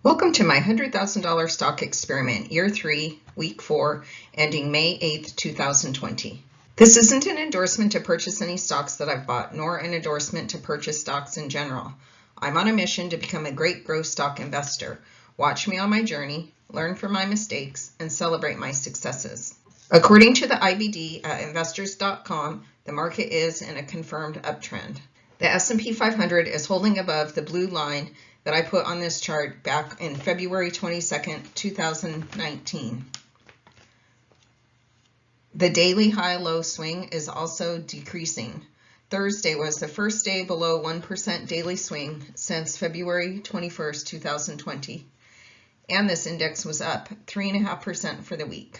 Welcome to my $100,000 stock experiment, year 3, week 4, ending May 8th, 2020. This isn't an endorsement to purchase any stocks that I've bought, nor an endorsement to purchase stocks in general. I'm on a mission to become a great growth stock investor. Watch me on my journey, learn from my mistakes, and celebrate my successes. According to the IBD at investors.com, the market is in a confirmed uptrend. The S&P 500 is holding above the blue line that I put on this chart back in February 22nd, 2019. The daily high-low swing is also decreasing. Thursday was the first day below 1% daily swing since February 21st, 2020. And this index was up 3.5% for the week.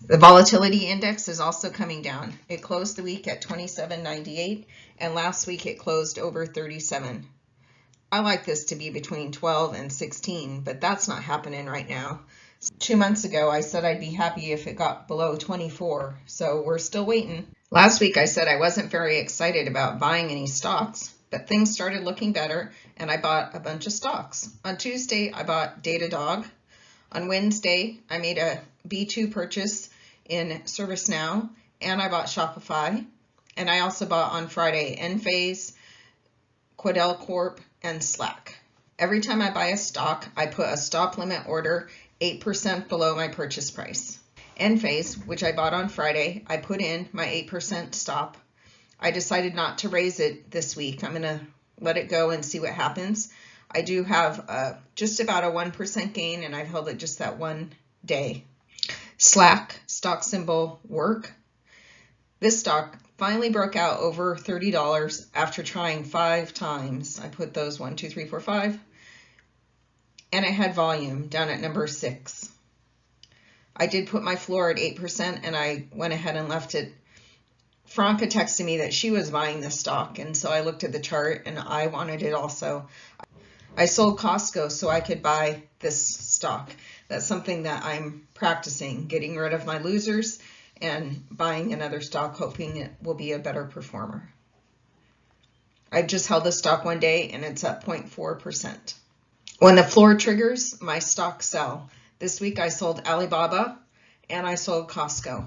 The volatility index is also coming down. It closed the week at 27.98, and last week it closed over 37. I like this to be between 12 and 16, but that's not happening right now. 2 months ago, I said I'd be happy if it got below 24, so we're still waiting. Last week, I said I wasn't very excited about buying any stocks, but things started looking better, and I bought a bunch of stocks. On Tuesday, I bought Datadog. On Wednesday, I made a B2 purchase in ServiceNow, and I bought Shopify. And I also bought on Friday Enphase, Quidel Corp, and Slack. Every time I buy a stock, I put a stop limit order 8% below my purchase price. Enphase, which I bought on Friday, I put in my 8% stop. I decided not to raise it this week. I'm going to let it go and see what happens. I do have just about a 1% gain, and I've held it just that one day. Slack, stock symbol WORK. This stock finally broke out over $30 after trying 5 times. I put those 1, 2, 3, 4, 5. And I had volume down at number 6. I did put my floor at 8%, and I went ahead and left it. Franca texted me that she was buying this stock, and so I looked at the chart and I wanted it also. I sold Costco so I could buy this stock. That's something that I'm practicing, getting rid of my losers and buying another stock, hoping it will be a better performer. I've just held this stock one day and it's up 0.4%. When the floor triggers, my stocks sell. This week I sold Alibaba and I sold Costco.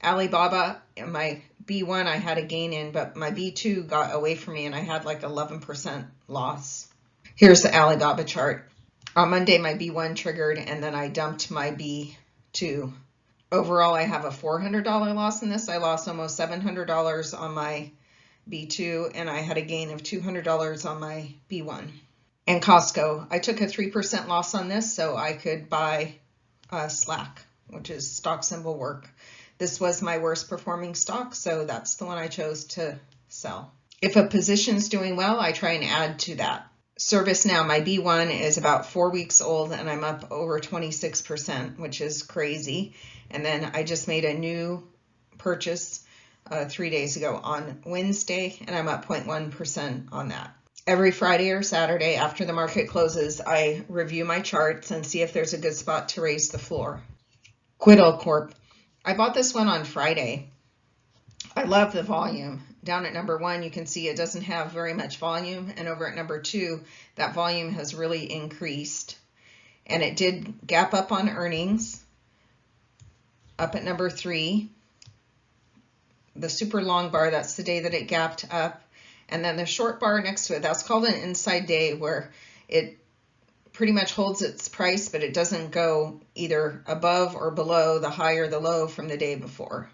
Alibaba, my B1 I had a gain in, but my B2 got away from me and I had like 11% loss. Here's the Alibaba chart. On Monday my B1 triggered and then I dumped my B2. Overall, I have a $400 loss in this. I lost almost $700 on my B2, and I had a gain of $200 on my B1. And Costco, I took a 3% loss on this so I could buy Slack, which is stock symbol WORK. This was my worst performing stock, so that's the one I chose to sell. If a position's doing well, I try and add to that. ServiceNow, my B1 is about 4 weeks old and I'm up over 26%, which is crazy. And then I just made a new purchase 3 days ago on Wednesday, and I'm up 0.1% on that. Every Friday or Saturday after the market closes, I review my charts and see if there's a good spot to raise the floor. Quidel Corp. I bought this one on Friday. I love the volume. Down at number 1, you can see it doesn't have very much volume, and over at number 2, that volume has really increased. And it did gap up on earnings. Up at number 3, the super long bar, that's the day that it gapped up. And then the short bar next to it, that's called an inside day, where it pretty much holds its price, but it doesn't go either above or below the high or the low from the day before.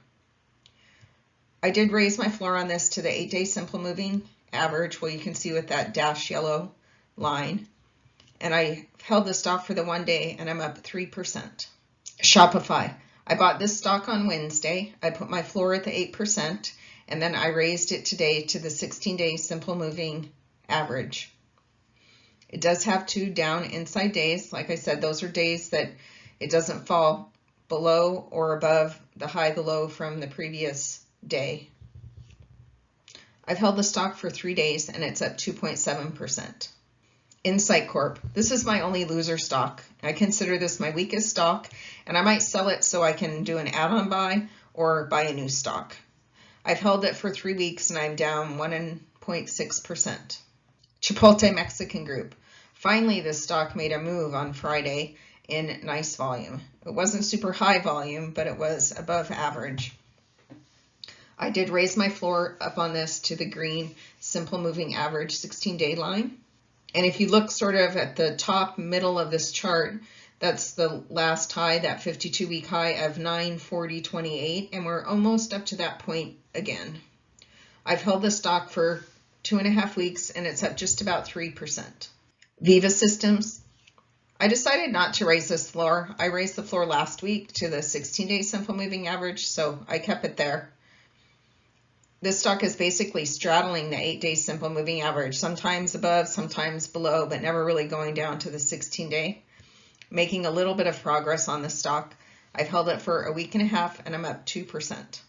I did raise my floor on this to the 8-day simple moving average, well, you can see with that dash yellow line. And I held the stock for the 1 day, and I'm up 3%. Shopify. I bought this stock on Wednesday. I put my floor at the 8%, and then I raised it today to the 16-day simple moving average. It does have 2 down inside days. Like I said, those are days that it doesn't fall below or above the high, the low from the previous day. I've held the stock for 3 days and it's up 2.7%. Insight Corp. This is my only loser stock. I consider this my weakest stock, and I might sell it so I can do an add-on buy or buy a new stock. I've held it for 3 weeks and I'm down 1.6%. Chipotle Mexican Group. Finally, this stock made a move on Friday in nice volume. It wasn't super high volume, but it was above average. I did raise my floor up on this to the green simple moving average 16-day line. And if you look sort of at the top middle of this chart, that's the last high, that 52-week high of 940.28, and we're almost up to that point again. I've held the stock for 2.5 weeks and it's up just about 3%. Viva Systems. I decided not to raise this floor. I raised the floor last week to the 16-day simple moving average, so I kept it there. This stock is basically straddling the 8-day simple moving average, sometimes above, sometimes below, but never really going down to the 16-day. Making a little bit of progress on this stock. I've held it for a week and a half and I'm up 2%.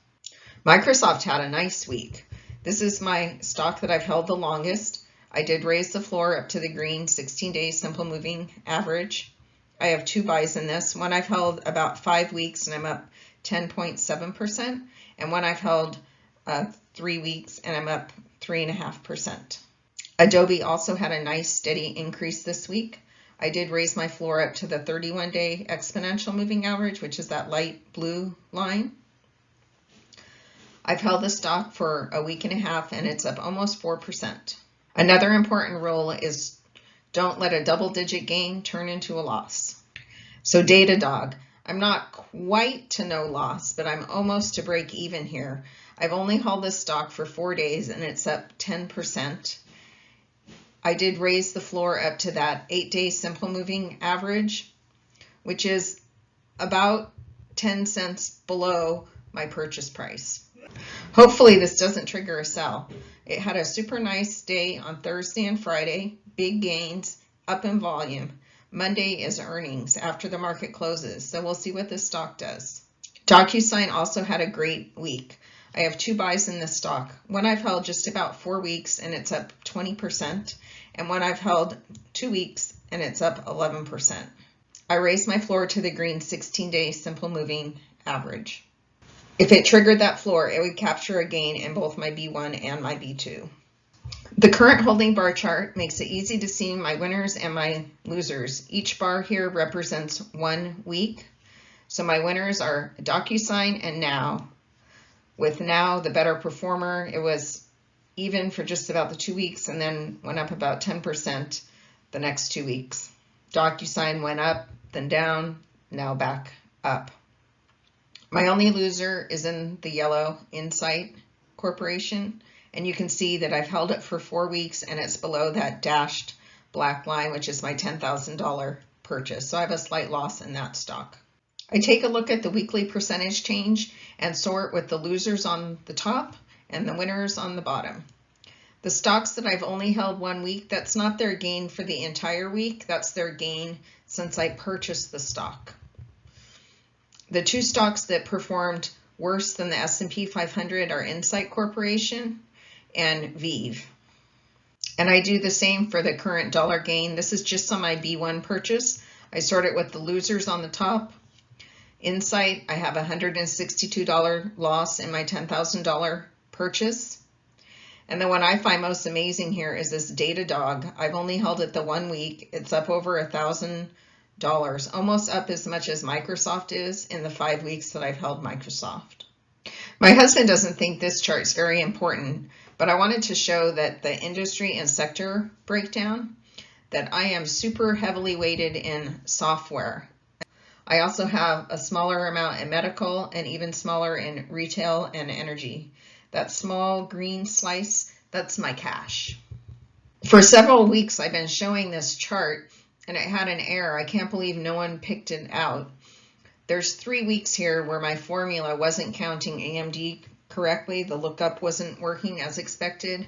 Microsoft had a nice week. This is my stock that I've held the longest. I did raise the floor up to the green 16-day simple moving average. I have 2 buys in this. One I've held about 5 weeks and I'm up 10.7%, and one I've held 3 weeks and I'm up 3.5%. Adobe also had a nice steady increase this week. I did raise my floor up to the 31-day exponential moving average, which is that light blue line. I've held the stock for a week and a half and it's up almost 4%. Another important rule is don't let a double-digit gain turn into a loss. So Datadog, I'm not quite to no loss, but I'm almost to break even here. I've only held this stock for 4 days and it's up 10%. I did raise the floor up to that 8-day simple moving average, which is about 10 cents below my purchase price. Hopefully this doesn't trigger a sell. It had a super nice day on Thursday and Friday, big gains, up in volume. Monday is earnings after the market closes, so we'll see what this stock does. DocuSign also had a great week. I have 2 buys in this stock. One I've held just about 4 weeks and it's up 20%, and one I've held 2 weeks and it's up 11%. I raised my floor to the green 16-day simple moving average. If it triggered that floor, it would capture a gain in both my B1 and my B2. The current holding bar chart makes it easy to see my winners and my losers. Each bar here represents 1 week. So my winners are DocuSign and Now. With Now, the better performer, it was even for just about the 2 weeks and then went up about 10% the next 2 weeks. DocuSign went up, then down, now back up. My only loser is in the yellow Insight Corporation, and you can see that I've held it for 4 weeks and it's below that dashed black line, which is my $10,000 purchase. So I have a slight loss in that stock. I take a look at the weekly percentage change and sort with the losers on the top and the winners on the bottom. The stocks that I've only held 1 week, that's not their gain for the entire week, that's their gain since I purchased the stock. The 2 stocks that performed worse than the S&P 500 are Insight Corporation and Veev. And I do the same for the current dollar gain. This is just on my B1 purchase. I sort it with the losers on the top. Insight, I have a $162 loss in my $10,000 purchase. And the one I find most amazing here is this Datadog. I've only held it the 1 week. It's up over $1,000, almost up as much as Microsoft is in the 5 weeks that I've held Microsoft. My husband doesn't think this chart is very important, but I wanted to show that the industry and sector breakdown, that I am super heavily weighted in software. I also have a smaller amount in medical and even smaller in retail and energy. That small green slice, that's my cash. For several weeks I've been showing this chart and it had an error. I can't believe no one picked it out. There's 3 weeks here where my formula wasn't counting AMD correctly. The lookup wasn't working as expected.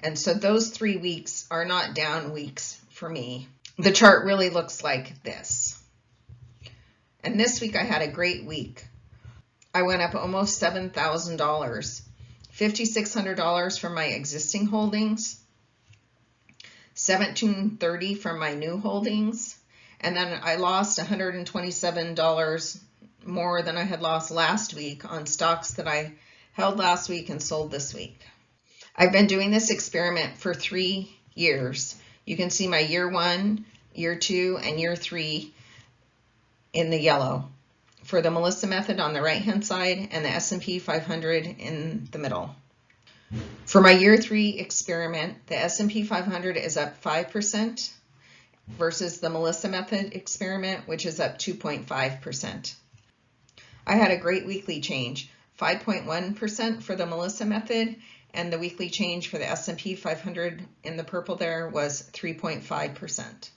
And so those 3 weeks are not down weeks for me. The chart really looks like this. And this week I had a great week. I went up almost $7,000, $5,600 from my existing holdings, $1,730 from my new holdings, and then I lost $127 more than I had lost last week on stocks that I held last week and sold this week. I've been doing this experiment for 3 years. You can see my year 1, year 2, and year 3 in the yellow for the Melissa method on the right-hand side and the S&P 500 in the middle. For my year 3 experiment, the S&P 500 is up 5% versus the Melissa method experiment, which is up 2.5%. I had a great weekly change, 5.1% for the Melissa method, and the weekly change for the S&P 500 in the purple there was 3.5%.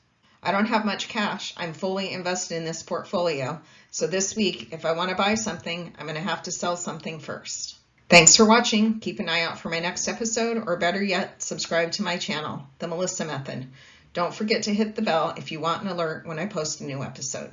I don't have much cash. I'm fully invested in this portfolio. So this week, if I want to buy something, I'm going to have to sell something first. Thanks for watching. Keep an eye out for my next episode, or better yet, subscribe to my channel, The Melissa Method. Don't forget to hit the bell if you want an alert when I post a new episode.